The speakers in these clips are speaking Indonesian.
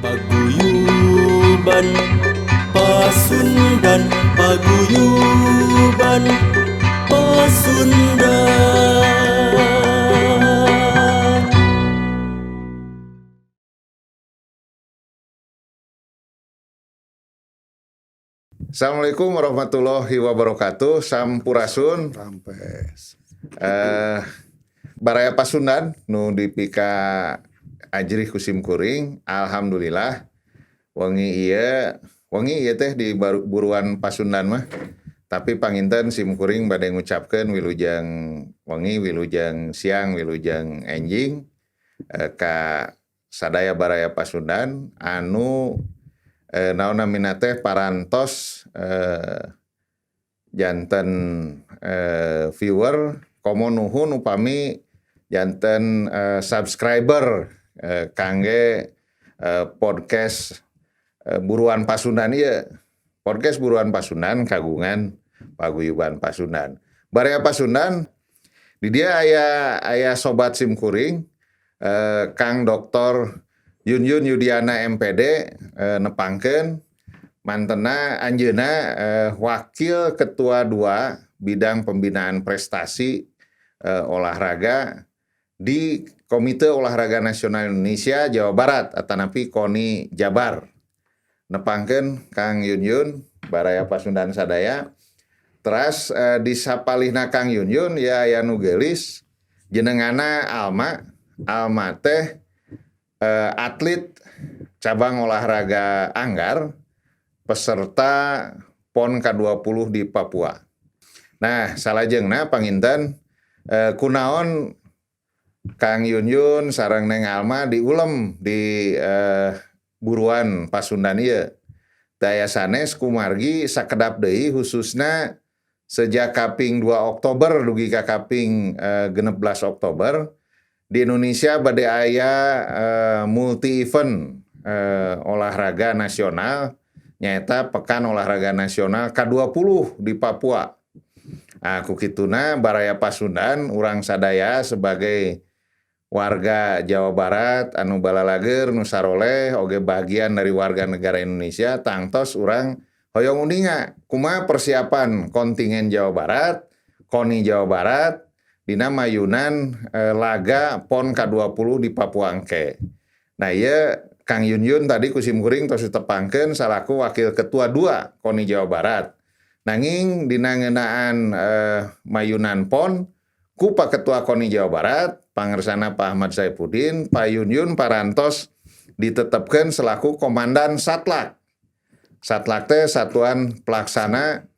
Paguyuban Pasundan, Paguyuban Pasundan. Assalamualaikum warahmatullahi wabarakatuh. Sampurasun. Rampes. Baraya Pasundan nu dipika ajrih kusim kuring. Alhamdulillah. Wangi iya teh di buruan Pasundan mah. Tapi panginten sim kuring bade ngucapkeun wilujeng wengi, wilujeng siang, wilujeng enjing ka sadaya baraya Pasundan anu naonna mina teh parantos janten viewer komo nuhun upami janten subscriber kangge podcast buruan Pasundan ieu. Podcast buruan Pasundan kagungan Paguyuban Pasundan. Baraya Pasundan di dia aya sobat sim kuring Kang Dr. Yun Yudiana MPD nepangkeun mantena anjeuna wakil ketua 2 bidang pembinaan prestasi olahraga di Komite Olahraga Nasional Indonesia Jawa Barat atanapi KONI Jabar. Nepangkeun Kang Yun baraya Pasundan sadaya. Teras di sapalihna Kang Yun ya aya nu geulis jenengana Alma teh atlet cabang olahraga anggar peserta PON K20 di Papua. Nah, salajengna panginten kunaon Kang Yun sareng Neng Alma diulem di buruan Pasundan ieu. Daya sanes kumargi sakedap deui khususna sejak kaping 2 Oktober dugi ka kaping 16 Oktober di Indonesia bade aya multi event olahraga nasional nyaeta Pekan Olahraga Nasional K20 di Papua. Ku kituna baraya Pasundan urang sadaya sebagai warga Jawa Barat anu balalager nu saroleh oge bagian dari warga negara Indonesia tangtos urang hoyong undinga kumaha persiapan kontingen Jawa Barat, KONI Jawa Barat dina mayunan laga PON K20 di Papua engke. Nah ieu Kang Yun tadi kusim kuring tos ditepangkeun salaku wakil ketua 2 KONI Jawa Barat. Nanging dina ngeunaan mayunan PON ku Pak Ketua KONI Jawa Barat, pangersana Pak Ahmad Saifuddin, Pak Yun parantos ditetepkeun selaku komandan Satlak. Satlak teh satuan pelaksana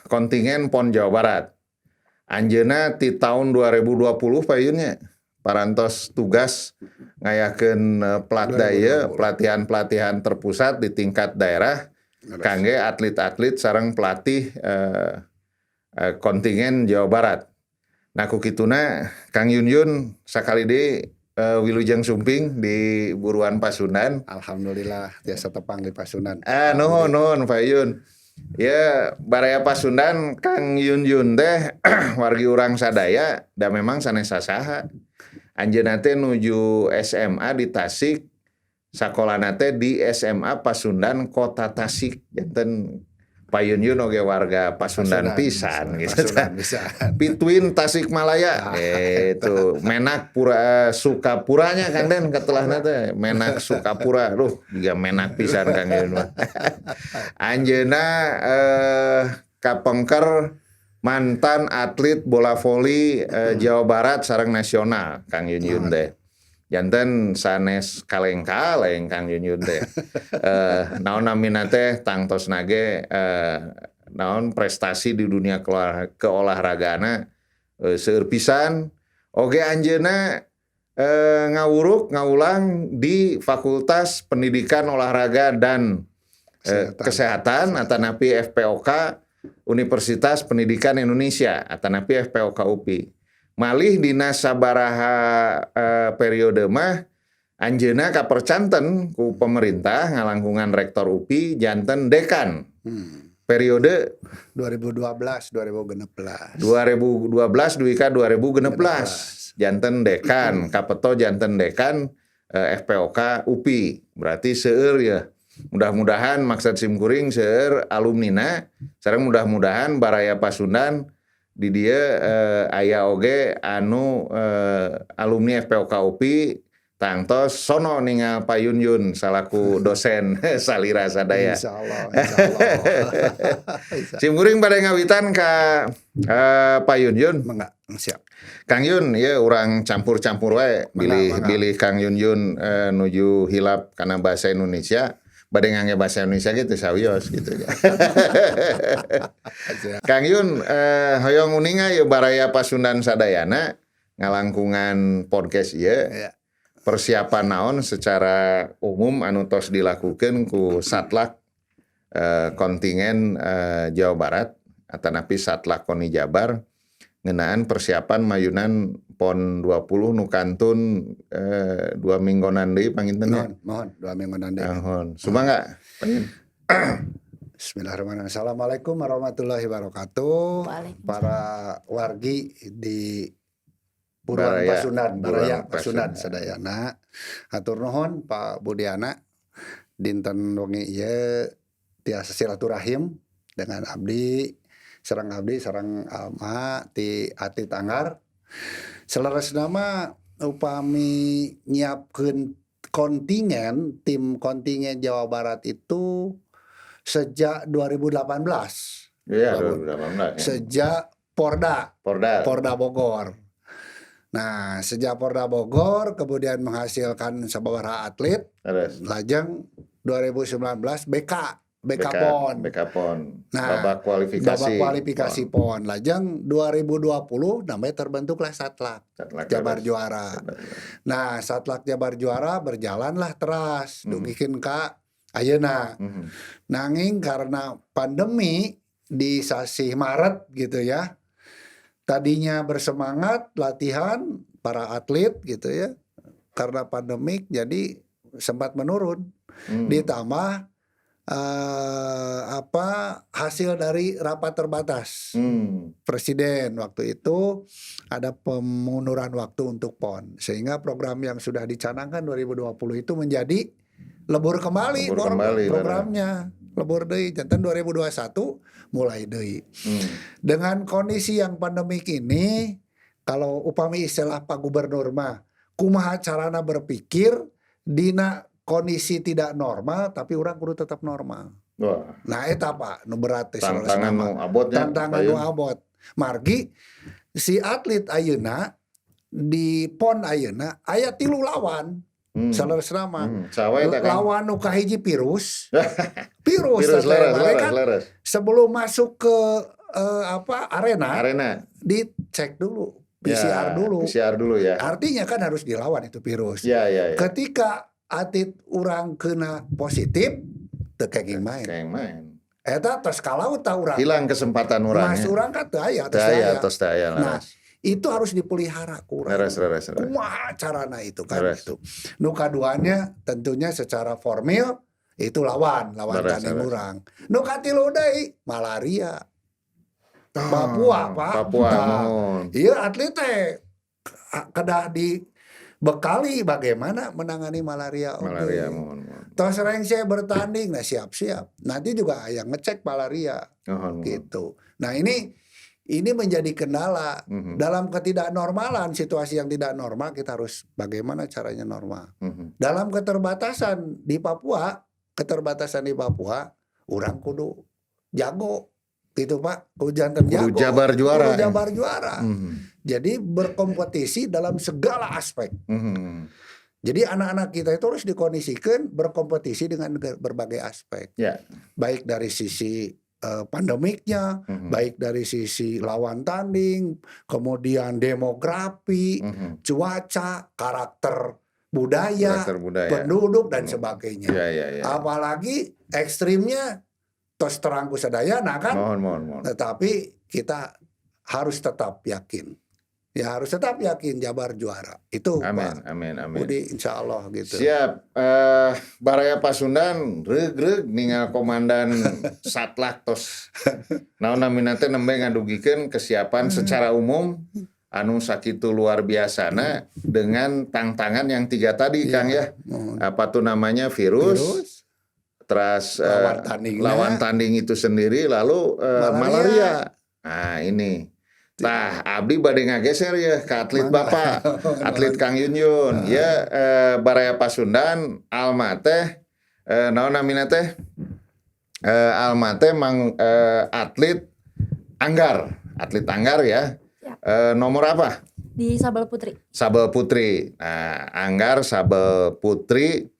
kontingen PON Jawa Barat. Anjeuna ti tahun 2020 Pak Yun nya parantos tugas ngayakeun pelatda ieu pelatihan-pelatihan terpusat di tingkat daerah kangge atlet-atlet sareng pelatih kontingen Jawa Barat. Nah ku kituna Kang Yun sakali deui wilujeng sumping di buruan Pasundan. Alhamdulillah biasa tepang di Pasundan. Nuhun Pak Yun. Ya baraya Pasundan Kang Yun teh wargi urang sadaya da memang sanes saha. Anjeunna teh nuju SMA di Tasik, sakolana teh di SMA Pasundan Kota Tasik. Janten Pak Yun oge warga Pasundan pisan gitu. Between Tasikmalaya itu Menak Pura Sukapuranya Kang Den katelahna teh Menak Sukapura. Duh, juga Menak pisan Kang Yun. Anjeunna kapengker mantan atlet bola voli Jawa Barat sareng nasional Kang Yun teh. Janten sanes kaleng-kaleng Kang Yun teh. Naon namina teh tangtos nage naon prestasi di dunia keolahragaana seueur pisan. Oge anjeunna ngawulang di Fakultas Pendidikan Olahraga dan Kesehatan atanapi FPOK Universitas Pendidikan Indonesia atanapi FPOK UPI. Malih dina sabaraha periode mah anjeunna kapercanten ku pemerintah ngalangkungan rektor UPI janten dekan. Periode 2012 2016 duika 2016 janten dekan kapeto janten dekan FPOK UPI. Berarti seueur ya. Mudah-mudahan maksud simkuring seueur alumnina. Sareng mudah-mudahan Baraya Pasundan di dia aya oge anu alumni FPOK UPI tangtos sono ningal Pak Yun salaku dosen salira sadaya. Insyaallah. Insya Simkuring pada ngawitan ka Pak Yun. Mangga, siap. Kang Yun, ya orang campur-campur wae bilih Kang Yun nuju hilap karena bahasa Indonesia. Bade ngangge bahasa Indonesia gitu sawios gitu ya. Kang Yun hoyong uninga ya Baraya Pasundan sadayana ngalangkungan podcast ieu. Ya. Persiapan naon secara umum anu tos dilakukeun ku Satlak kontingen Jawa Barat atanapi Satlak Koni Jabar ngeunaan persiapan mayunan PON 20 nu kantun 2 minggonan deui pangintenna. Mohon 2 minggonan deui. Mohon. Sumaha Bismillahirrahmanirrahim. Assalamualaikum warahmatullahi wabarakatuh. Para wargi di Buruan Baraya Pasundan sadayana. Hatur nuhun Pak Budiana dinten wengi ieu tiasa silaturahim dengan abdi sareng alma ti Ati Tanggar. Seleresna mah upami nyiapkeun tim kontingen Jawa Barat itu sejak 2018. Iya, 2018. Sejak Porda Bogor. Nah, sejak Porda Bogor kemudian menghasilkan sababaraha atlet. Lajeng 2019 BK PON. Nah, babak kualifikasi PON. Lajeng 2020 namanya terbentuklah Satlak Jabar Juara. Nah, Satlak Jabar Juara berjalanlah teras dugikeun ka ayeuna. Nanging karena pandemi di sasi Maret gitu ya. Tadinya bersemangat latihan para atlet gitu ya. Karena pandemik jadi sempat menurun. Ditambah hasil dari rapat terbatas Presiden waktu itu ada pemunduran waktu untuk PON sehingga program yang sudah dicanangkan 2020 itu menjadi lebur kembali programnya lebur deui janten 2021 mulai deui. Dengan kondisi yang pandemik ini kalau upami istilah Pak Gubernur mah kumaha carana berpikir dina kondisi tidak normal tapi orang kudu tetap normal. Wah. Nah eta Pak nu berat tantangan nu abot. Margi si atlet ayeuna di PON ayeuna aya 3 lawan. Saleresna mah. Lawan nu kahiji virus. Virus leres. Sebelum masuk ke arena dicek dulu PCR dulu ya. Artinya kan harus dilawan itu virus. Ya. Ketika atlet urang kena positif teu kenging main. Eta tos kalau tah urang hilang kesempatan urangnya. Mas urang kan teu aya tos teu aya. Nah, itu harus dipelihara kurang. Leres. Kumaha carana itu kan itu. Nu kaduanya tentunya secara formil itu lawan tanding urang. Nu katilu deui malaria. Papua, Pak. Iya atlet teh kedah dibekali bagaimana menangani malaria. Tos rengse bertanding, nah siap-siap. Nanti juga yang ngecek malaria, gitu. Nah ini menjadi kendala dalam ketidaknormalan, situasi yang tidak normal kita harus bagaimana caranya normal. Dalam keterbatasan di Papua, orang kudu jago. Gitu Pak, jantan jago. Jabar juara. Jadi berkompetisi dalam segala aspek. Jadi anak-anak kita itu harus dikondisikan berkompetisi dengan berbagai aspek. Baik dari sisi pandemiknya, baik dari sisi lawan tanding, kemudian demografi, cuaca, karakter budaya, penduduk dan sebagainya. Apalagi ekstrimnya tos terangku sadayana kan. Mohon. Tetapi kita harus tetap yakin. Ya harus tetap yakin Jabar juara. Itu amin. Budi insya Allah gitu. Siap. Baraya Pasundan reug ningal komandan Satlak tos. Naon namina teh nembe ngadugikeun kesiapan secara umum anu sakitu luar biasana dengan tantangan yang 3 tadi Kang ya. Apa tuh namanya virus. Terus lawan tanding itu sendiri, lalu malaria. Nah ini. Nah, abdi bade ngageser ya ke atlet Bapak, atlet Kang Yun. Ya Baraya Pasundan, Alma teh, naon namina teh? Alma teh mang atlet Anggar ya. Nomor apa? Di Sabel Putri. Sabel Putri. Nah, Anggar Sabel Putri.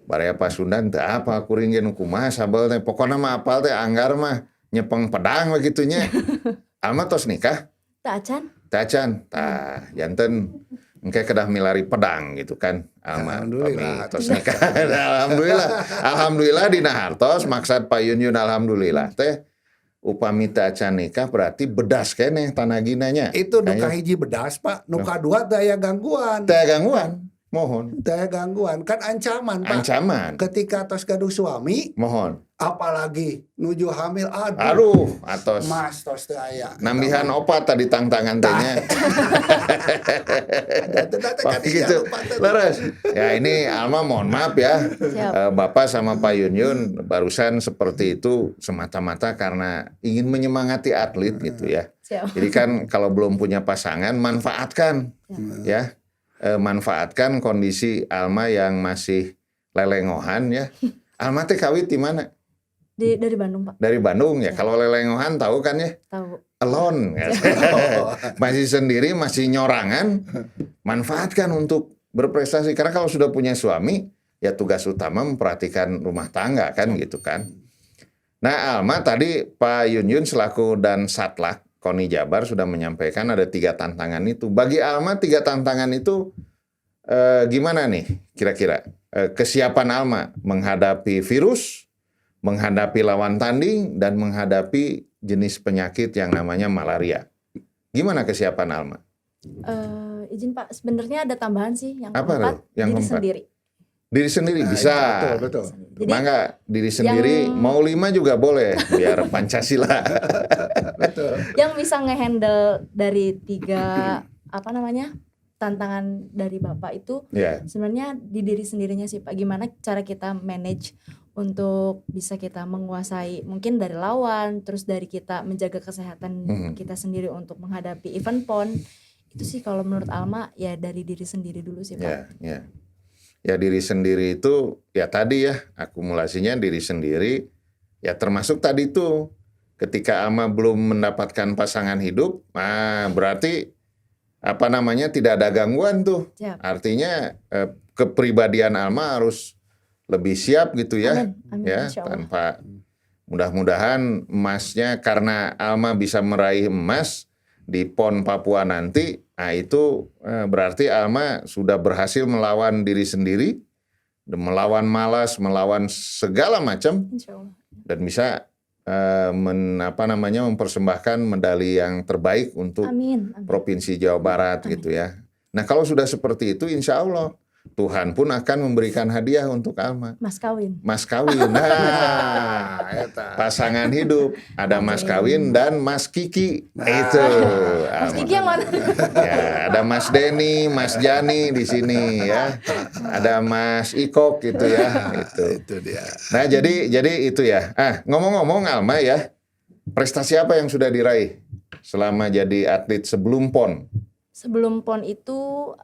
Baraya Pasundan teh apa kuring ge nu kumaha sabel teh pokona mah apal teh Anggar mah nyepeng pedang begitunya. Alma tos nikah? Teh acan. Tah janten engke kedah milari pedang gitu kan. Alma pami tos nikah. Alhamdulillah dina hartos maksad Pak Yun alhamdulillah teh upami teh acan nikah berarti bedas keneh tanaginanya. Itu nu kahiji bedas Pak, nu kadua daya gangguan. Mohon. Daya gangguan kan ancaman Pak. Ancaman. Ketika tos gaduh suami, mohon. Apalagi nuju hamil, aduh atos. Mas tos teh aya. Nambihan opat tadi tangan tehnya. Gitu. Leres. Ya ini Alma mohon maaf ya. Bapak sama Pak Yun barusan seperti itu semata-mata karena ingin menyemangati atlet gitu ya. Jadi kan kalau belum punya pasangan manfaatkan ya. Manfaatkan kondisi Alma yang masih lelengohan ya. Alma teh kawit di mana? Dari Bandung Pak. Dari Bandung ya. Kalau lelengohan tahu kan ya? Tahu. Alone. Ya. Masih sendiri, masih nyorangan. Manfaatkan untuk berprestasi. Karena kalau sudah punya suami, ya tugas utama memperhatikan rumah tangga kan gitu kan. Nah Alma tadi Pak Yun selaku dan Satlak KONI Jabar sudah menyampaikan ada 3 tantangan itu. Bagi Alma 3 tantangan itu gimana nih kira-kira? Kesiapan Alma menghadapi virus, menghadapi lawan tanding, dan menghadapi jenis penyakit yang namanya malaria. Gimana kesiapan Alma? Izin Pak, sebenarnya ada tambahan sih yang keempat, diri sendiri. Diri sendiri bisa. Betul. Jadi, mangga diri sendiri mau 5 juga boleh biar Pancasila. Betul. Yang bisa ngehandle dari 3 tantangan dari Bapak itu sebenarnya di diri sendirinya sih Pak. Gimana cara kita manage untuk bisa kita menguasai mungkin dari lawan, terus dari kita menjaga kesehatan kita sendiri untuk menghadapi event PON. Itu sih kalau menurut Alma ya dari diri sendiri dulu sih Pak. Ya diri sendiri itu ya tadi ya akumulasinya diri sendiri ya termasuk tadi tuh ketika Alma belum mendapatkan pasangan hidup, berarti tidak ada gangguan tuh. Artinya kepribadian Alma harus lebih siap gitu ya. Amin, ya tanpa mudah-mudahan emasnya karena Alma bisa meraih emas di PON Papua nanti, itu berarti Alma sudah berhasil melawan diri sendiri, melawan malas, melawan segala macam, dan bisa mempersembahkan medali yang terbaik untuk Provinsi Jawa Barat gitu ya. Nah kalau sudah seperti itu, insya Allah Tuhan pun akan memberikan hadiah untuk Alma. Mas kawin. Nah, pasangan hidup ada Mas kawin dan Mas Kiki. Itu. Mas Kiki yang mana? Ya, ada Mas Denny, Mas Jani di sini ya. Ada Mas Ikok gitu ya. Itu dia. Nah, jadi itu ya. Ngomong-ngomong Alma ya, prestasi apa yang sudah diraih selama jadi atlet sebelum PON? Sebelum PON itu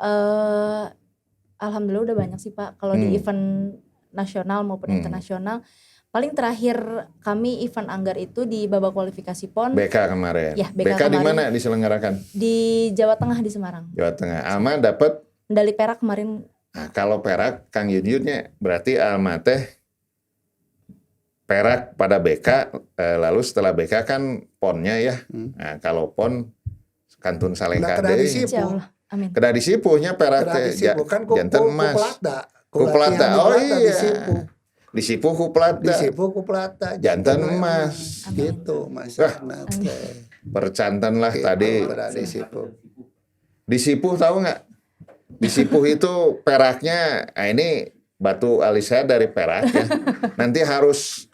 alhamdulillah udah banyak sih Pak. Kalau di event nasional maupun internasional, paling terakhir kami event Anggar itu di babak kualifikasi PON. BK kemarin. Ya, BK di mana diselenggarakan? Di Jawa Tengah di Semarang. Jawa Tengah. Alma dapat medali perak kemarin. Nah, kalau perak Kang Yun-Yunnya berarti Alma teh perak pada BK, lalu setelah BK kan PON-nya ya. Nah, kalau PON kantun salengkade. Amin. Kedah disipuhnya perak teh janten emas. Kuplata. Oh iya. Disipuh kuplata. Janten emas. Gitu Mas. Percantan lah tadi. Disipuh tahu nggak? Disipuh itu peraknya. Ini batu alis saya dari perak ya. Nanti harus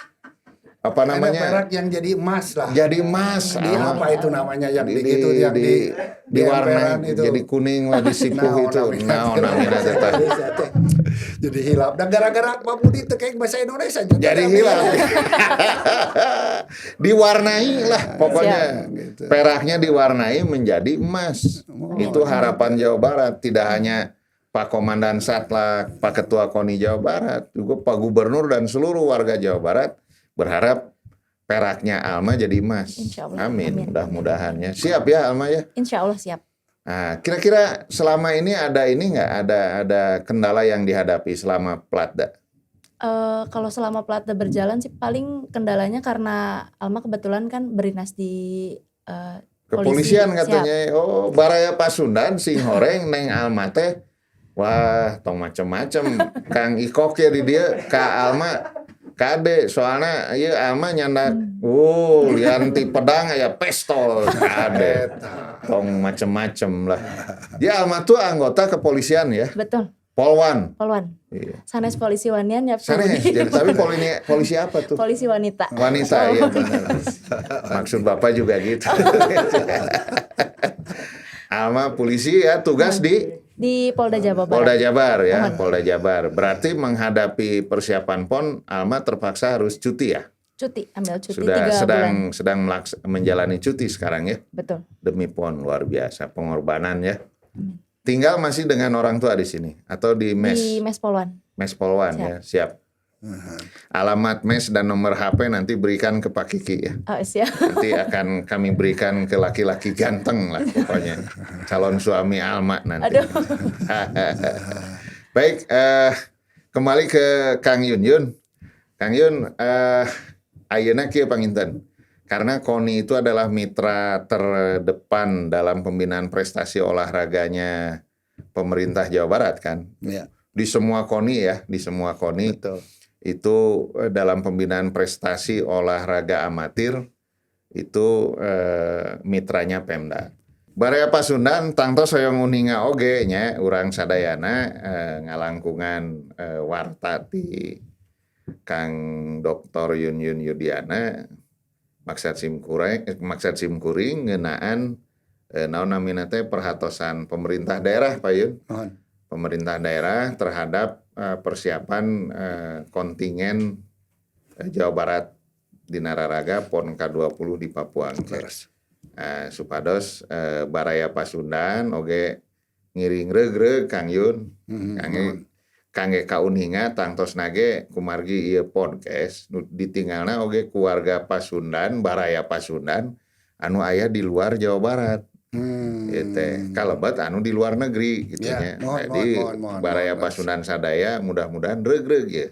apa namanya? Ada perak yang jadi emas lah. Jadi emas. Di apa itu namanya yang di gitu yang di warna itu. jadi kuning lah disipuh itu. Namina teh. Jadi hilap. Dan gara-gara Pak Budi teh kayak bahasa Indonesia jadi hilap. Diwarnai lah pokoknya. Gitu. Peraknya diwarnai menjadi emas. Itu harapan Jawa Barat, tidak hanya Pak Komandan Satlak, Pak Ketua KONI Jawa Barat, juga Pak Gubernur dan seluruh warga Jawa Barat berharap peraknya Alma jadi emas. Insyaallah. Amin. Amin. Mudah-mudahan ya. Siap ya Alma ya? Insya Allah siap. Nah, kira-kira selama ini nggak ada kendala yang dihadapi selama Platda? Kalau selama Platda berjalan sih paling kendalanya karena Alma kebetulan kan berinas di Kepolisian polisi. katanya. Oh, Baraya Pasundan sing horeng neng Alma teh. Wah, tong macem-macem. Kang Ikok ya di dia ka Alma kade soalnya ieu Alma nyandak lianti pedang aya pistol kade. Tong macem-macem lah. Dia Alma tuh anggota kepolisian ya. Betul. Polwan. Iya. Sanes polisi wanian ya. Sanes. Jadi, tapi polisi apa tuh? Polisi wanita. Wanita ya benar. Maksud Bapak juga gitu. Alma polisi ya tugas di Polda Jabar. Polda Jabar ya, Polda Jabar. Berarti menghadapi persiapan PON, Alma terpaksa harus cuti ya? Cuti, ambil cuti Sudah 3 bulan. sedang menjalani cuti sekarang ya? Betul. Demi PON, luar biasa pengorbanan ya. Tinggal masih dengan orang tua di sini atau di mes? Di Mes Polwan. Mes Polwan ya, siap. Alamat mes dan nomor HP nanti berikan ke Pak Kiki ya. Oh, siap. Nanti akan kami berikan ke laki-laki ganteng lah pokoknya. Calon suami Alma nanti. Aduh. Baik, kembali ke Kang Yun. Kang Yun, ayeuna kieu panginten. Karena KONI itu adalah mitra terdepan dalam pembinaan prestasi olahraganya pemerintah Jawa Barat kan. Ya. Di semua KONI ya, di semua KONI. Betul. Itu dalam pembinaan prestasi olahraga amatir itu mitranya Pemda. Baraya Pasundan tangtos hoyong uninga oge nya urang sadayana ngalangkungan warta ti Kang Dr. Yun Yudiana maksud simkuring ngeunaan naon namina teh perhatosan pemerintah daerah Pak Yun. Pemerintah daerah terhadap persiapan kontingen Jawa Barat di Nararaga PON K20 di Papua. Supados Baraya Pasundan oge ngiring regreg Kang Yun. Kangge kauninga tangtos nage kumargi ieu podcast ditinggalna oge keluarga Pasundan, Baraya Pasundan anu aya di luar Jawa Barat. Gitu. Kalebat anu di luar negeri gitu ya. Jadi Baraya Pasundan sadaya mudah-mudahan regreg ya.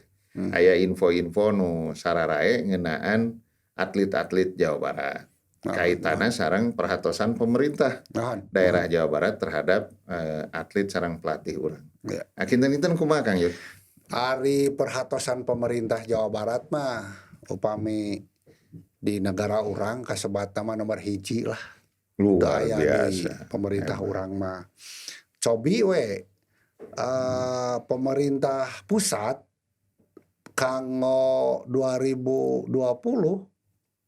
Aya info-info nu sararae ngeunaan atlet-atlet Jawa Barat. Kaitanna sareng perhatosan pemerintah daerah Jawa Barat terhadap atlet sareng pelatih urang. Ya. Kinten-kinten kumaha Kang Yud? Ari perhatosan pemerintah Jawa Barat mah upami di negara urang kasebat nama nomor hiji lah. Luar daya biasa. Pemerintah urang mah. Cobi we pemerintah pusat kanggo 2020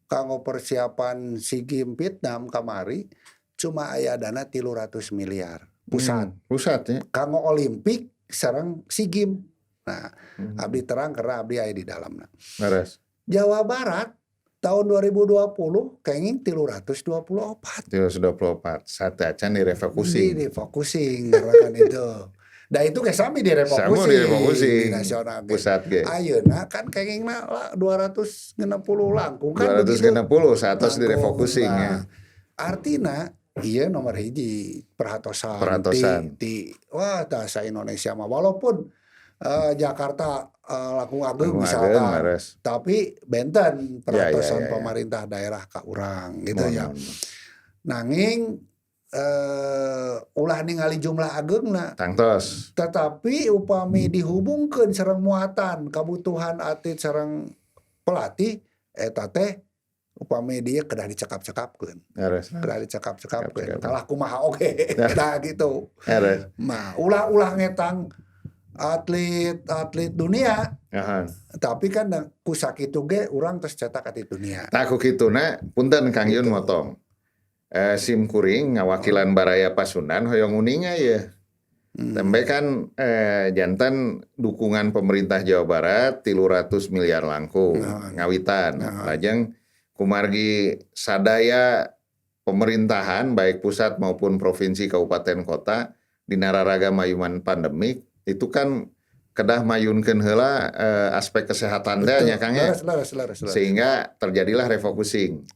kanggo persiapan SEA Games Vietnam kamari cuma aya dana 300 miliar pusat. Pusat ya. Kanggo Olimpik sareng SEA Games. Nah, abdi terang karena abdi aya di dalamna. Beres. Jawa Barat tahun 2020 kenging 324. 324. Satacan direfocusing. Direfocusing kan itu. Da itu ge sami direfocusing di nasional pusat ge. Ayeuna kan kengingna 260 langkung kan 260 satos direfocusing ya. Artina iya nomor hiji perhatosan. Wah tasa Indonesia mah walaupun Jakarta langkung ageung misalkan tapi benten perhatosan pemerintah daerah ka urang gitu ya. Nanging ulah ningali jumlah ageungna tangtos. Tetapi upami dihubungkeun sareng muatan kabutuhan atlet sareng pelatih eta teh upami dia kedah dicekap-cekapkeun. Kedah dicekap-cekapkeun. Kalah kumaha oge. Nah gitu. Nah, ulah ngetang atlet dunia Ahan. Tapi kan ku sakitu ge urang tos cetak di dunia. Nah ku kituna punten Kang Yun Gitu. motong. Sim kuring ngawakilan Baraya Pasundan hoyong uninga ya. Tembe kan jantan dukungan pemerintah Jawa Barat 300 miliar langkung ngawitan. Lajeng kumargi sadaya pemerintahan baik pusat maupun provinsi kabupaten kota di nararaga mayuman pandemik itu kan kedah mayunkeun heula aspek kesehatan teh nya Kang ya. Laras. Sehingga terjadilah refocusing.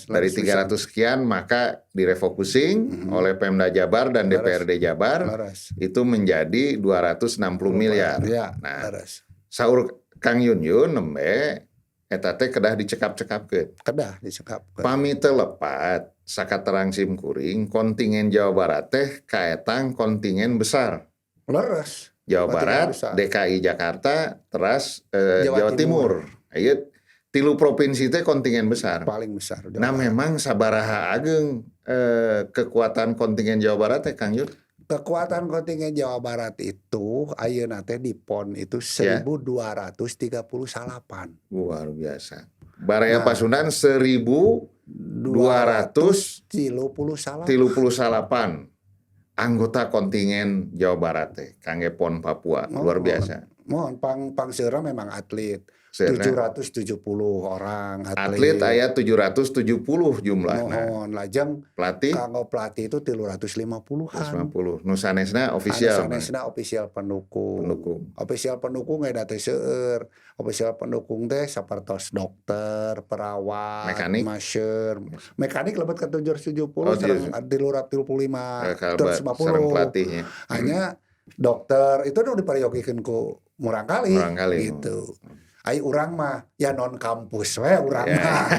Dari 300 sekian maka direfocusing oleh Pemda Jabar dan DPRD Jabar itu menjadi 260 miliar. Ya, nah, saur Kang Yun nembe eta teh kedah dicekap-cekapkeun. Kedah dicekapkeun. Pami teu lepat sakaterang sim kuring kontingen Jawa Barat teh kaetang kontingen besar. Leres. Jawa Barat, DKI Jakarta, teras Jawa Timur. Ayeuna 3 provinsi teh kontingen besar. Paling besar. Nah memang sabaraha ageng kekuatan kontingen Jawa Barat teh Kang Yud? Kekuatan kontingen Jawa Barat itu ayeuna teh di PON itu 1238. Luar biasa. Baraya Pasundan 1238 anggota kontingen Jawa Barat teh kangge PON Papua. Luar biasa. Mohon pang seura memang atlet. 770 orang atlet aya 770 jumlahna. Mohon lajeng pelatih kanggo pelatih itu 350-an. 50. Nu sanesna ofisial. Sanesna ofisial pendukung. Ofisial pendukung eta teh seueur. Ofisial pendukung teh sapertos dokter, perawat, maseur. Mekanik lebet ke 770 sareng 335, 350. Sareng pelatihnya. Hanya dokter itu udah dipariyogikeun ku murang kali gitu. Ai urang mah ya non kampus we urang mah.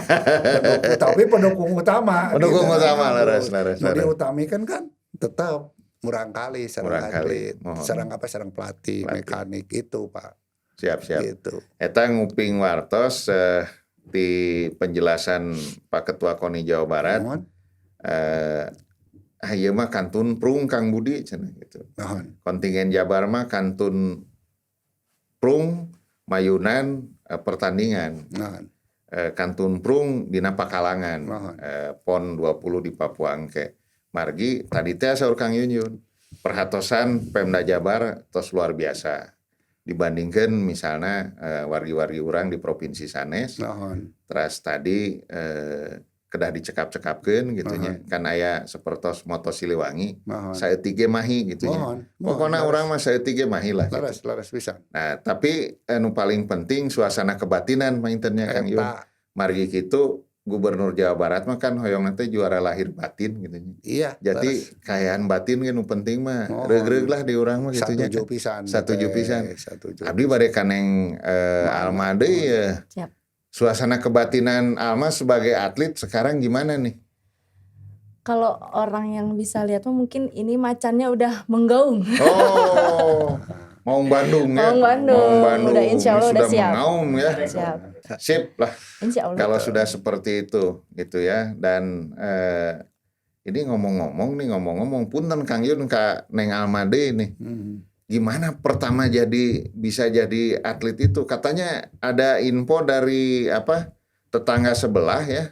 Tapi pendukung utama. Pendukung gitu. Utama laras. Jadi utamikan kan tetap murang kali sareng atlet, sareng pelatih, mekanik itu, Pak. Siap. Gitu. Eta nguping wartos di penjelasan Pak Ketua KONI Jawa Barat. Ieu mah kantun prung Kang Budi cenah gitu. Kontingen Jabar mah kantun prung mayunan pertandingan. Kantun prung dina pakalangan. PON 20 di Papua engke. Margi tadi teh saur Kang Yun. Perhatosan Pemda Jabar tos luar biasa. Dibandingkan misalnya wargi-wargi urang di provinsi sanes. Terus tadi kedah dicekap-cekapkeun gitunya. Kan aya sapertos Moto Siliwangi saeutik ge mahi gitunya. Pokona urang mah saeutik ge mahi lah. Laras bisa. Nah, tapi nu paling penting suasana kebatinan maintennya Kang Yun. Margi kitu Gubernur Jawa Barat mah kan hoyong teh juara lahir batin gitunya. Iya. Jadi kayaan batin kan nu penting mah reug-reug lah di urang mah gitunya. Satuju pisan. Abdi bade kaneng Alma deui ya. Siap. Suasana kebatinan Alma sebagai atlet sekarang gimana nih? Kalau orang yang bisa lihat mah mungkin ini macannya udah menggaung. Oh, Maung Bandung ya. Maung Bandung. Udah insya Allah udah siap. Mengaum ya. Siap. Sip lah. Insya Allah. Kalau sudah seperti itu gitu ya. Dan ini ngomong-ngomong punten Kang Yun ka Neng Almade nih. Gimana pertama bisa jadi atlet itu? Katanya ada info dari tetangga sebelah ya.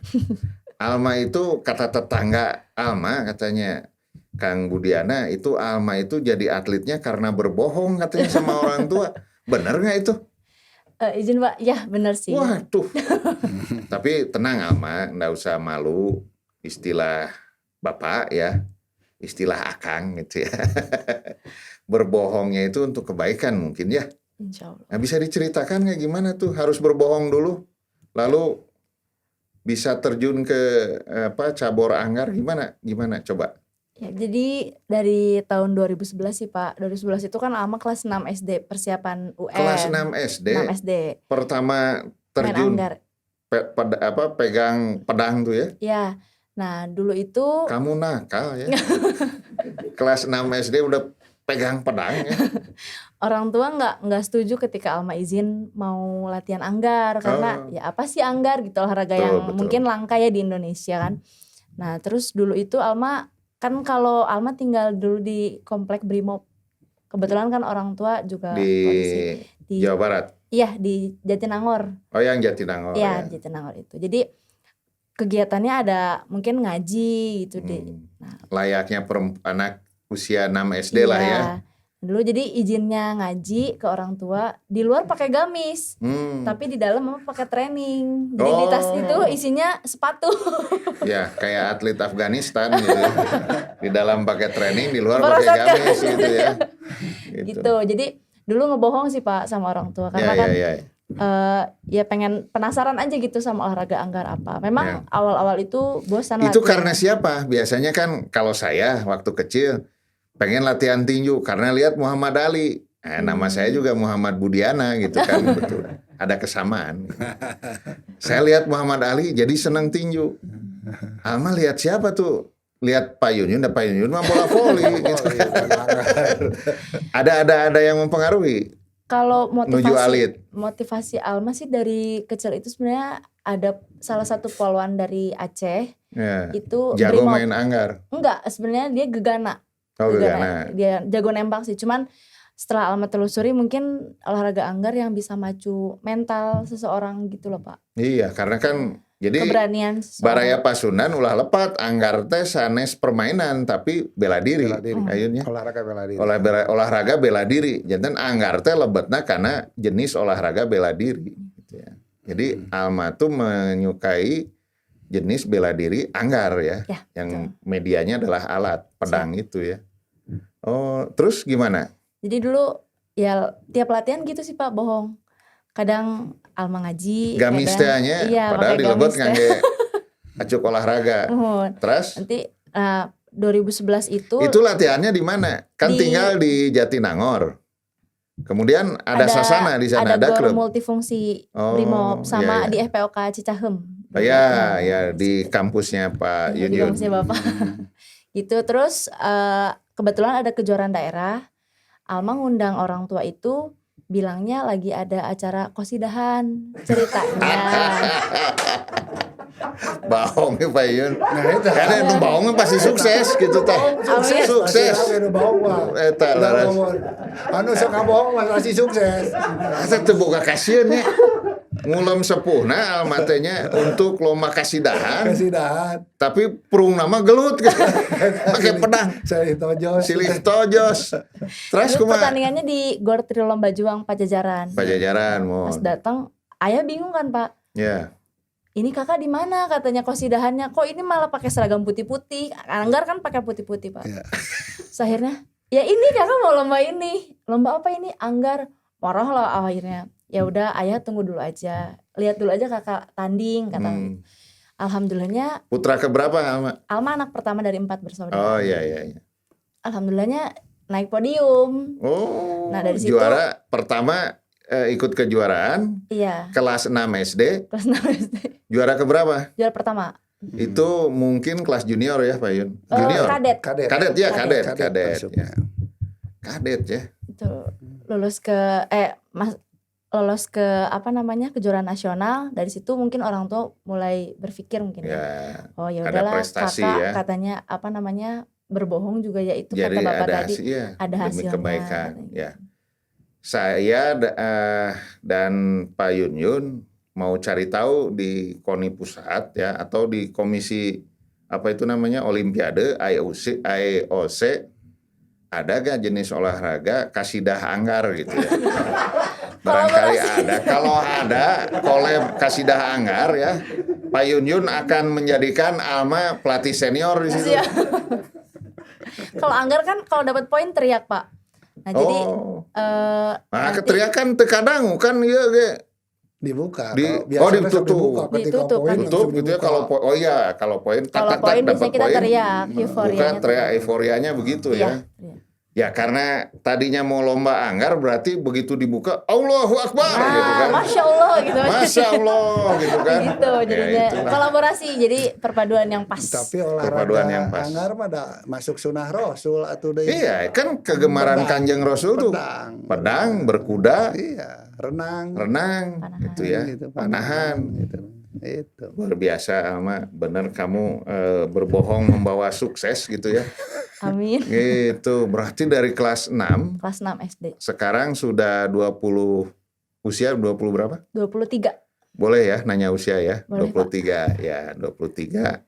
Alma itu kata tetangga Alma katanya Kang Budiana itu Alma itu jadi atletnya karena berbohong katanya sama orang tua. Bener nggak itu? Izin Pak, ya bener sih. Waduh. Tapi tenang Alma, nggak usah malu. Istilah Bapak ya, istilah Akang gitu ya. Berbohongnya itu untuk kebaikan mungkin ya. Insya Allah. Nah, bisa diceritakan nggak gimana tuh? Harus berbohong dulu, lalu bisa terjun ke cabur anggar gimana? Coba. Ya, jadi dari tahun 2011 sih Pak. 2011 itu kan Alma kelas 6 SD persiapan UN. Kelas 6 SD. 6 SD. Pertama terjun. Pegang pedang tuh ya? Ya. Nah, dulu itu kamu nakal ya. Kelas 6 SD udah pegang pedang ya. Orang tua nggak setuju ketika Alma izin mau latihan anggar karena ya apa sih anggar gitu, olahraga yang mungkin langka ya di Indonesia kan. Nah, terus dulu itu Alma kan kalau Alma tinggal dulu di komplek Brimob. Kebetulan kan orang tua juga di polisi di Jawa Barat. Iya, di Jatinangor. Oh, yang Jatinangor Iya, ya. di Jatinangor itu. Jadi kegiatannya ada mungkin ngaji gitu deh. Nah, layaknya anak usia 6 SD lah ya. Dulu jadi izinnya ngaji ke orang tua di luar pakai gamis, tapi di dalam mama pakai training. Jadi di tas itu isinya sepatu. Ya kayak atlet Afghanistan gitu. Di dalam pakai training, di luar pakai gamis gitu ya. Gitu. Jadi dulu ngebohong sih Pak sama orang tua karena ya pengen penasaran aja gitu sama olahraga anggar apa. Memang awal-awal itu bosan. Itu karena siapa? Biasanya kan kalau saya waktu kecil pengen latihan tinju karena lihat Muhammad Ali. Nama saya juga Muhammad Budiana gitu kan. Betul. Ada kesamaan. Saya lihat Muhammad Ali jadi senang tinju. Alma lihat siapa tuh? Lihat Pak Yunyun, Pak Yunyun mah bola voli gitu. Ada yang mempengaruhi. Kalau motivasi Alma sih dari kecil itu sebenarnya ada salah satu polwan dari Aceh. Itu jago main anggar. Enggak, sebenarnya dia gegana. Gegana. Dia jago nembak sih, cuman setelah Alma telusuri mungkin olahraga anggar yang bisa macu mental seseorang gitu loh Pak. Iya, karena kan jadi keberanian Baraya Pasundan ulah lepat anggar teh sanes permainan tapi bela diri. Ayunnya olahraga bela diri. Olahraga bela diri. Jantan anggar teh lebetna karena jenis olahraga bela diri gitu ya. Jadi Alma tuh menyukai jenis bela diri anggar ya yang medianya adalah alat pedang itu ya. Oh, terus gimana? Jadi dulu ya tiap latihan gitu sih Pak, bohong. Kadang Alma ngaji, gamis tehnya, padahal di lebet ngangge acuk olahraga. Terus nanti 2011 itu latihannya di mana? Kan tinggal di Jatinangor. Kemudian ada Sasana di sana, ada klub multifungsi Brimob sama di FPOK Cicahem. Ya di kampusnya Pak Yunyun. Di kampusnya Bapak. Gitu. Terus kebetulan ada kejuaraan daerah. Alma ngundang orang tua itu, bilangnya lagi ada acara qosidahan ceritanya. Bohongnya Pak Yun. Karena itu bohongnya pasti sukses gitu teh. Sukses. Eta laras. Anu sok bohong pasti sukses. Asa teu boga kasieun nya. Ngulem sepuhna almatenya untuk lomba kasidahan. Tapi perung nama gelut gitu. Pakai pedang. Silih tojos. Terus kumaha? Pertandingannya di Gor Trilomba Juang Pajajaran. Mau. Pas datang, ayah bingung kan Pak. Iya. Ini kakak di mana katanya qosidahannya? Kok ini malah pakai seragam putih-putih? Anggar kan pakai putih-putih Pak. Yeah. Akhirnya, ya ini kakak mau lomba ini. Lomba apa ini? Anggar. Marah lah akhirnya. Ya udah ayah tunggu dulu aja. Lihat dulu aja kakak tanding kata. Alhamdulillahnya. Putra keberapa Alma? Alma anak pertama dari 4 bersaudara. Oh iya. Alhamdulillahnya naik podium. Oh. Nah dari situ. Juara pertama ikut kejuaraan. Iya. Kelas 6 SD. Kelas 6 SD. Juara keberapa? Juara pertama. Itu mungkin kelas junior ya Pak Yun? Junior. Kadet. Kadet ya. Kadet ya. Itu lulus ke kejuaraan nasional. Dari situ mungkin orang tua mulai berpikir mungkin oh ya udahlah kakak katanya berbohong juga ya itu kata bapak tadi ada hasilnya demi kebaikan ya. Saya dan Pak Yunyun mau cari tahu di KONI pusat ya atau di komisi Olimpiade IOC ada gak jenis olahraga kasidah anggar gitu ya. Barangkali ada. Kalau ada kolab kasidah anggar ya, Pak Yunyun akan menjadikan Alma pelatih senior di situ. Kalau anggar kan kalau dapat poin teriak Pak. Nah jadi keteriakan tekadang kan ya dibuka. Ditutup gitu ya kalau poin biasanya kita teriak euforianya. Teriak euforianya begitu ya. Ya karena tadinya mau lomba anggar berarti begitu dibuka Allahu Akbar gitu kan. Masya Allah gitu. Masya Allah gitu kan. Gitu jadinya kolaborasi jadi perpaduan yang pas. Tapi olahraga anggar mah masuk sunnah Rasul atau iya kan kegemaran Kanjeng Rasul tuh pedang berkuda. Iya renang gitu ya panahan gitu. Itu luar biasa Alma, bener kamu berbohong membawa sukses gitu ya. Amin. Gitu, berarti dari kelas 6 SD. Sekarang sudah 20 usia 20 berapa? 23. Boleh ya nanya usia ya? Boleh, 23 ya, 23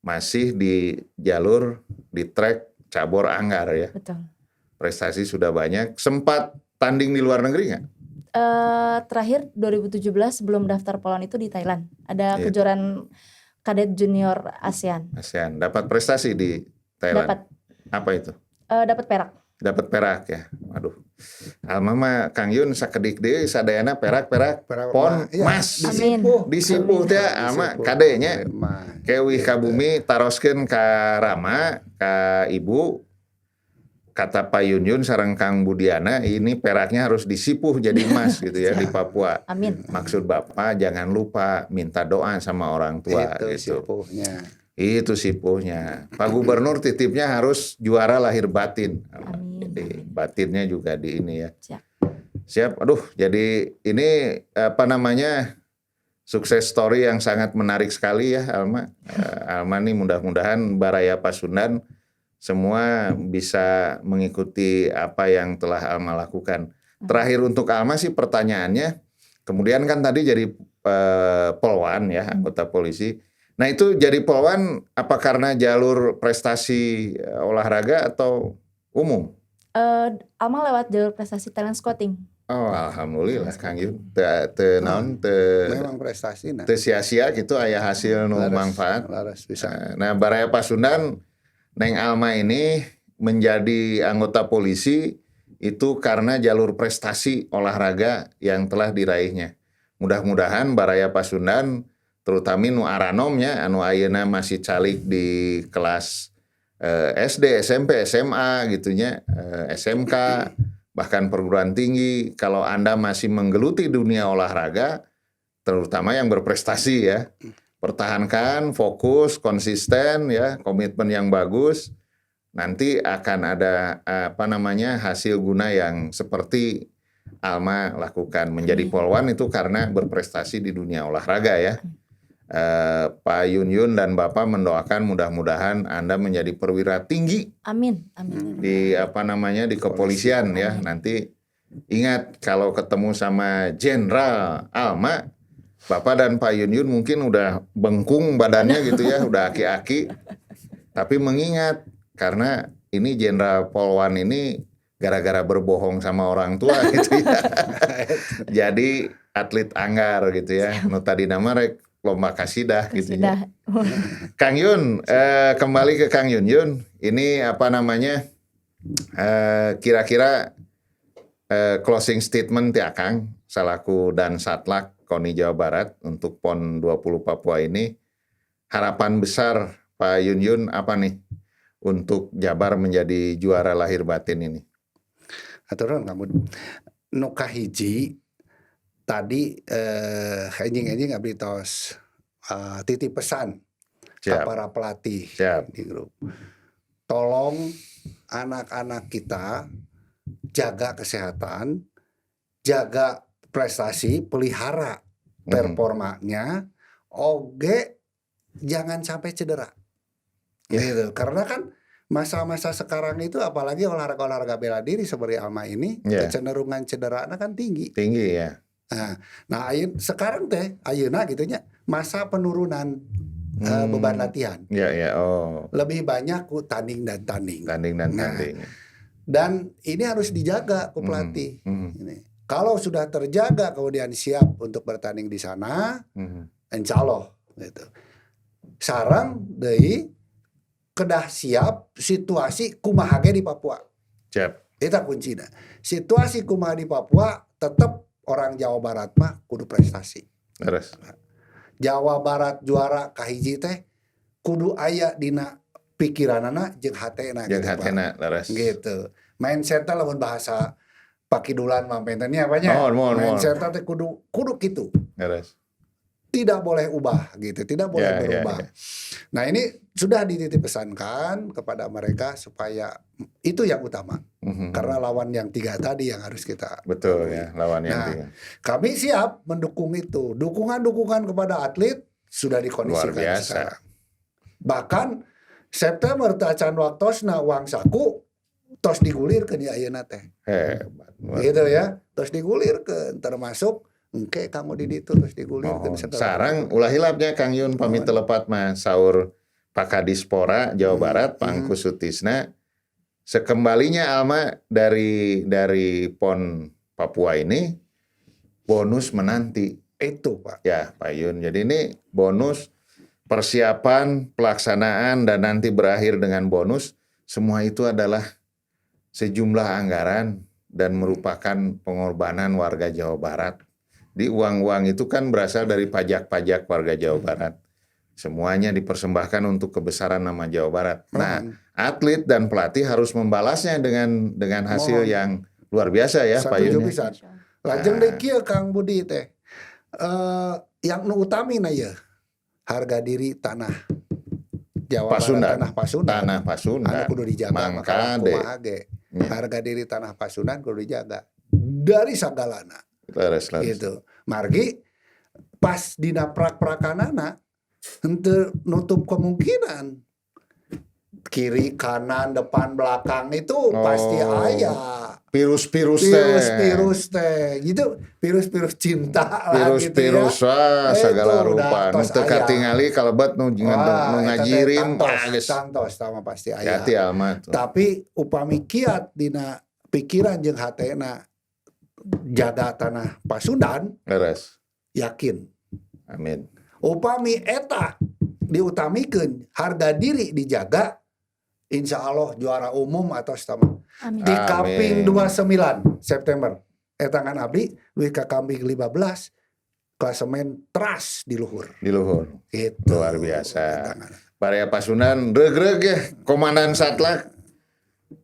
masih di jalur di track cabur anggar ya. Betul. Prestasi sudah banyak. Sempat tanding di luar negeri nggak? Terakhir 2017 sebelum daftar PON itu di Thailand. Ada Iya. kejuaraan kadet junior ASEAN. ASEAN. Dapat prestasi di Thailand. Dapat. Apa itu? Dapat perak. Dapat perak ya. Waduh. Alma mah Kang Yun sakedik deui sadayana perak pon Iya, emas. Amin. Disipuh teh Alma kadenya. Kewih ka bumi taroskeun ka Rama, ka Ibu. Kata Pak Yun sareng Kang Budiana, ini peraknya harus disipuh jadi emas gitu ya di Papua. Amin. Maksud Bapak jangan lupa minta doa sama orang tua Itu gitu. sipuhnya. Itu sipuhnya. Pak Gubernur titipnya harus juara lahir batin. Amin. Jadi batinnya juga di ini ya. Siap. Siap. Aduh, jadi ini apa namanya sukses story yang sangat menarik sekali ya Alma. Alma nih mudah-mudahan Baraya Pasundan semua bisa mengikuti apa yang telah Alma lakukan. Terakhir untuk Alma sih pertanyaannya, kemudian kan tadi jadi polwan ya, anggota polisi. Nah itu jadi polwan apa karena jalur prestasi olahraga atau umum? Alma lewat jalur prestasi talent scouting. Oh alhamdulillah Kang Yun. Memang prestasi nah. Teu sia-sia gitu aya hasil nu manfaat. Laras bisa. Nah Baraya Pasundan Neng Alma ini menjadi anggota polisi itu karena jalur prestasi olahraga yang telah diraihnya. Mudah-mudahan Baraya Pasundan terutama nu aranomnya anu ayeuna masih calik di kelas SD, SMP, SMA gitunya, SMK, bahkan perguruan tinggi. Kalau Anda masih menggeluti dunia olahraga, terutama yang berprestasi ya, pertahankan, fokus, konsisten ya, komitmen yang bagus. Nanti akan ada apa namanya hasil guna yang seperti Alma lakukan. Menjadi polwan itu karena berprestasi di dunia olahraga ya. Pak Yun dan Bapak mendoakan mudah-mudahan Anda menjadi perwira tinggi. Amin. Amin. Di apa namanya di kepolisian ya. Nanti ingat kalau ketemu sama Jenderal Alma, Bapak dan Pak Yun mungkin udah bengkung badannya gitu ya, udah aki-aki. Tapi mengingat karena ini Jenderal Polwan ini gara-gara berbohong sama orang tua gitu ya. Jadi atlet anggar gitu ya. Nu tadi nama rek lomba kasidah gitu ya. Kang Yun, kembali ke Kang Yun. Ini apa namanya? Kira-kira closing statement ya Kang selaku dan Satlak KONI Jawa Barat untuk PON 20 Papua ini, harapan besar Pak Yun apa nih untuk Jabar menjadi juara lahir batin ini? Aturan kamu nuka hiji tadi enjing abdi tos titip pesan ke para pelatih di grup. Tolong anak-anak kita jaga kesehatan, jaga prestasi, pelihara performanya, oge jangan sampai cedera. Gitu. Karena kan masa-masa sekarang itu apalagi olahraga bela diri seperti Alma ini, kecenderungan cedera kan tinggi. Tinggi ya. Nah, sekarang teh ayeuna gitunya masa penurunan beban latihan. Lebih banyak tanding dan tanding. Dan ini harus dijaga ku pelatih. Ini. Kalau sudah terjaga kemudian siap untuk bertanding di sana, insya Allah gitu. Sarang deui kedah siap situasi kumaha ge di Papua. Siap. Itu kuncinya. Situasi kumaha di Papua tetap orang Jawa Barat mah kudu prestasi. Terus. Jawa Barat juara kahiji teh kudu aya dina pikiranana jeung hatena gitu. Mindset-na lamun bahasa pakidulan mampentennya apanya? Mindset teh kudu kitu. Tidak boleh ubah gitu, tidak boleh berubah. Nah, ini sudah dititip pesankan kepada mereka supaya itu yang utama. Karena lawan yang 3 tadi yang harus kita lawan yang 3. Kami siap mendukung itu. Dukungan kepada atlet sudah dikondisikan sekarang. Bahkan September tacan waktosna uang saku tos digulirkeun ya ayeuna teh. Hebat. Gitu ya. Tos digulirkeun termasuk engke kanggo di ditu terus digulirkeun sareng ulah hilapnya Kang Yun pamit telepat mah saur Pak Kadispora Jawa Barat Pangku Sutisna sekembalinya Alma dari PON Papua ini bonus menanti. Itu Pak. Ya Pak Yun. Jadi ini bonus persiapan, pelaksanaan dan nanti berakhir dengan bonus. Semua itu adalah sejumlah anggaran dan merupakan pengorbanan warga Jawa Barat. Di uang-uang itu kan berasal dari pajak-pajak warga Jawa Barat. Semuanya dipersembahkan untuk kebesaran nama Jawa Barat. Nah, atlet dan pelatih harus membalasnya dengan hasil yang luar biasa ya Pak Yun. Lajeng deui kieu Kang Budi teh. Yang nu utamina ya harga diri tanah Jawa Pasundan. Barat, tanah Pasundan. Anu kudu dijaga Mangka kumaha ge. Harga diri tanah Pasundan kudu dijaga dari sagalana. Lares. Gitu. Margi pas dina prak-prakanana henteu nutup kemungkinan kiri kanan depan belakang itu pasti aya virus teh gitu, virus cinta virus segala rupa nu teu katingali kalebet nu ngajirim geus tantos tama pasti aya. Hati Alma tuh. Tapi upami kiat dina pikiran jeung hatena jaga tanah Pasundan, Leres. yakin. Amin. Upami eta diutamikeun harga diri dijaga, insya Allah juara umum atau sama. Amin. Di Kaping 29 September. Eta ngan abdi duit ka Kaping 15 klasemen teras di luhur. Gitu. Luar biasa. Barea Pasundan regreg ya Komandan Satlak.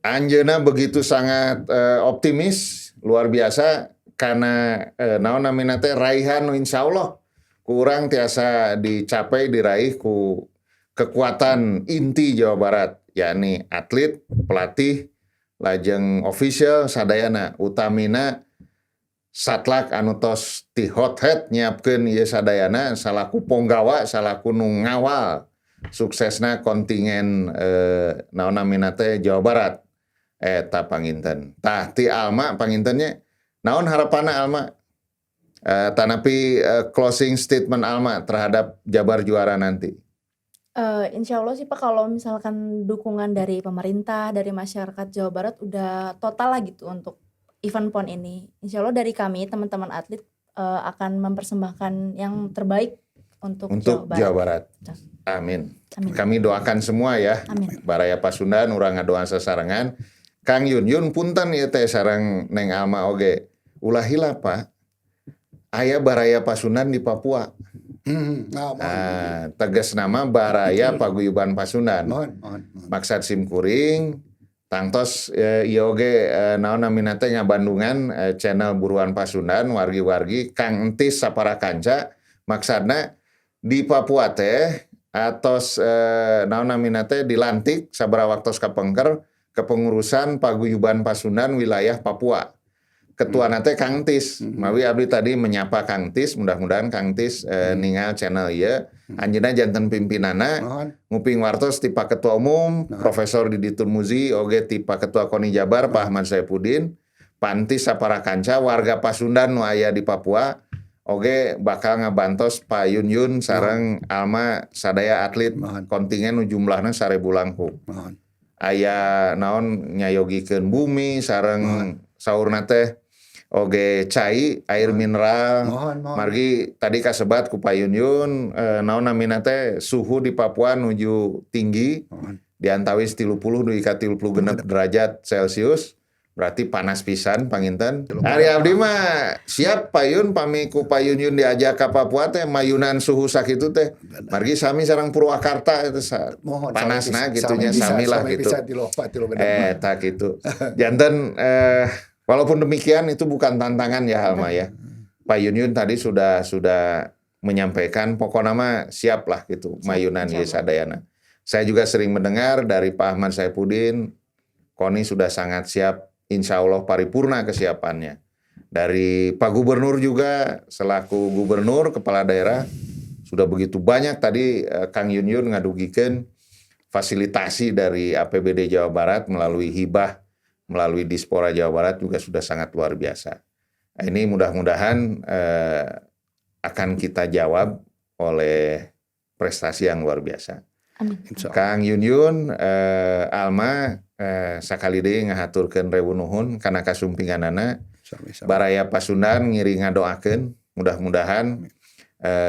Anjeuna begitu sangat optimis luar biasa karena naon namina teh raihan insyaallah kurang tiasa dicapai diraih ku kekuatan inti Jawa Barat yakni atlet, pelatih, lajeng official sadayana utamina Satlak anu tos ti hothead nyiapkeun ieu sadayana salaku ponggawa salaku nu ngawal suksesna kontingen naon namina teh Jawa Barat eta panginten. Tah ti Alma pangintennya naon harapanna Alma? Tanapi closing statement Alma terhadap Jabar juara nanti. Insya Allah sih Pak kalau misalkan dukungan dari pemerintah, dari masyarakat Jawa Barat udah total lah gitu untuk event PON ini. Insya Allah dari kami teman-teman atlet akan mempersembahkan yang terbaik untuk Jawa Barat. Amin. Kami doakan semua ya. Amin. Baraya Pasundan urang ngadoan sasarengan. Kang Yun punten ieu teh sareng Neng Alma oge. Ulah hilap Pak. Aya Baraya Pasundan di Papua. Tegas nama Baraya Paguyuban Pasundan. Maksad simkuring tangtos ieu oge naon namina teh ngabandungan channel Buruan Pasundan wargi-wargi Kang Entis sapara kanca maksadna di Papua teh atos naon namina teh dilantik sabaraha waktos kapengker kepengurusan Paguyuban Pasundan wilayah Papua. Ketua nate Kang Tis. Mawi abdi tadi menyapa Kang Tis, mudah-mudahan Kang Tis ningal channel ieu. Anjeunna janten pimpinana nguping wartos ti Pak Ketua Umum Profesor Didi Turmuzi oge ti Pak Ketua KONI Jabar Pak Ahmad Saifuddin, pantis sapara kanca warga Pasundan nu aya di Papua oge bakal ngabantos Pak Yun sareng Alma sadaya atlet kontingen nu jumlahna 1000 langkung. Aya naon nyayogikeun bumi sareng saurna teh oge cai air mineral. Margi tadi kasebat ku Pak Yun naon namina teh suhu di Papua nuju tinggi di antawis 30 dugi ka 36 derajat Celcius. Berarti panas pisan panginten. Ari abdi mah siap Pak Yun pami ku Pak Yun diajak ka Papua teh mayunan suhu sakitu teh. Margi sami sareng Purwakarta eta panasna gitunya samilah gitu. Tak gitu. Janten walaupun demikian itu bukan tantangan ya Alma ya. Pak Yun tadi sudah menyampaikan pokoknya mah siap lah gitu mayunan ieu sadayana. Saya juga sering mendengar dari Pak Ahmad Saifuddin KONI sudah sangat siap. Insya Allah paripurna kesiapannya. Dari Pak Gubernur juga selaku Gubernur Kepala Daerah sudah begitu banyak tadi Kang Yun ngadugikeun fasilitasi dari APBD Jawa Barat melalui hibah melalui Dispora Jawa Barat juga sudah sangat luar biasa. Nah, ini mudah-mudahan akan kita jawab oleh prestasi yang luar biasa. Amin. Kang Yun, Alma, sakali deui ngahaturkeun rewu nuhun kana kasumpinganana. Baraya Pasundan ngiri ngadoakeun mudah-mudahan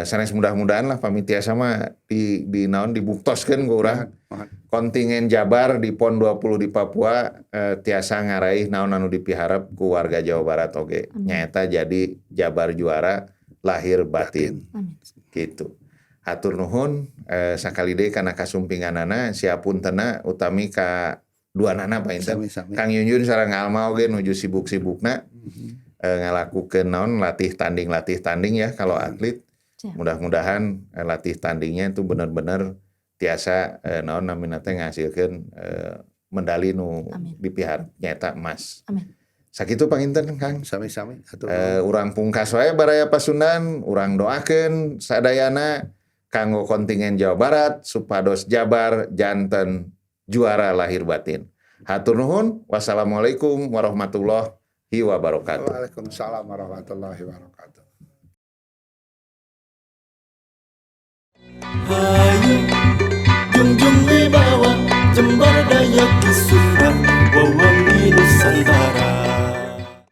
sanes mudah-mudahan lah pamitiasa mah di naon dibuktoskeun ku urang. Kontingen Jabar di PON 20 di Papua tiasa ngaraih naon anu dipiharap ku warga Jawa Barat oge. Nyaeta jadi Jabar juara lahir batin. Amin. Gitu. Hatur nuhun sakali deui kana kasumpinganana siapuntenna utami ka duanana painten. Kang Yun sareng Alma oge nuju sibuk-sibukna ngalakukeun naon latih tanding ya kalau atlet. Mudah-mudahan latih tandingnya itu benar-benar tiasa naon namina teh ngasilkeun medali nu dipihar nyaeta emas. Amin. Sakitu panginten Kang. Sami-sami. Urang pungkas wae Baraya Pasundan, urang doakeun sadayana kanggo kontingen Jawa Barat supados Jabar janten juara lahir batin. Hatur nuhun. Wassalamualaikum warahmatullahi wabarakatuh. Waalaikumsalam warahmatullahi wabarakatuh. Hayu junjung wibawa Jember Dayak Isuk